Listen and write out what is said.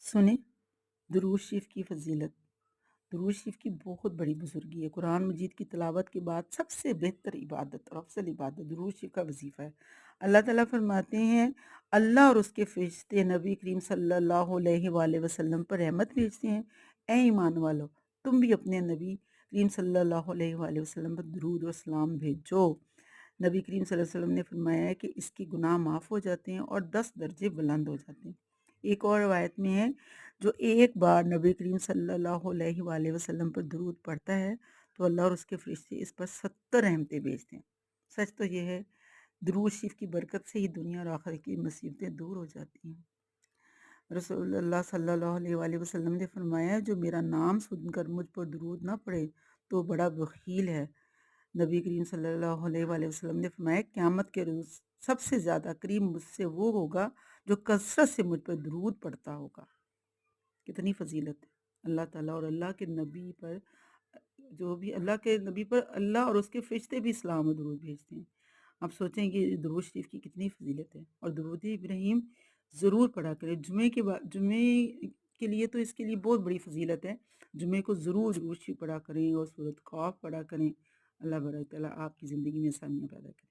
سنیں درود شریف کی فضیلت۔ درود شریف کی بہت بڑی بزرگی ہے۔ قرآن مجید کی تلاوت کے بعد سب سے بہتر عبادت اور افضل عبادت درود شریف کا وظیفہ ہے۔ اللہ تعالیٰ فرماتے ہیں اللہ اور اس کے فرشتے نبی کریم صلی اللہ علیہ وآلہ وسلم پر رحمت بھیجتے ہیں۔ اے ایمان والو، تم بھی اپنے نبی کریم صلی اللہ علیہ وآلہ وسلم پر درود و سلام بھیجو۔ نبی کریم صلی اللہ علیہ وسلم نے فرمایا ہے کہ اس کے گناہ معاف ہو جاتے ہیں اور 10 درجے بلند ہو جاتے ہیں۔ ایک اور روایت میں ہے جو ایک بار نبی کریم صلی اللہ علیہ وآلہ وسلم پر درود پڑھتا ہے تو اللہ اور اس کے فرشتے اس پر 70 رحمتیں بھیجتے ہیں۔ سچ تو یہ ہے درود شریف کی برکت سے ہی دنیا اور آخرت کی مصیبتیں دور ہو جاتی ہیں۔ رسول اللہ صلی اللہ علیہ وآلہ وسلم نے فرمایا جو میرا نام سن کر مجھ پر درود نہ پڑے تو بڑا بخیل ہے۔ نبی کریم صلی اللہ علیہ وآلہ وسلم نے فرمایا قیامت کے روز سب سے زیادہ قریب مجھ سے وہ ہوگا جو کثرت سے مجھ پر درود پڑھتا ہوگا۔ کتنی فضیلت ہے اللہ تعالیٰ اور اللہ کے نبی پر، جو بھی اللہ کے نبی پر اللہ اور اس کے فرشتے بھی سلام و درود بھیجتے ہیں۔ آپ سوچیں کہ درود شریف کی کتنی فضیلت ہے، اور درود ابراہیم ضرور پڑھا کریں۔ جمعے کے لیے تو اس کے لیے بہت بڑی فضیلت ہے۔ جمعے کو ضرور درود شریف پڑھا کریں اور سورۃ قاف پڑھا کریں۔ اللہ بارک تعالیٰ آپ کی زندگی میں آسانیاں پیدا کریں۔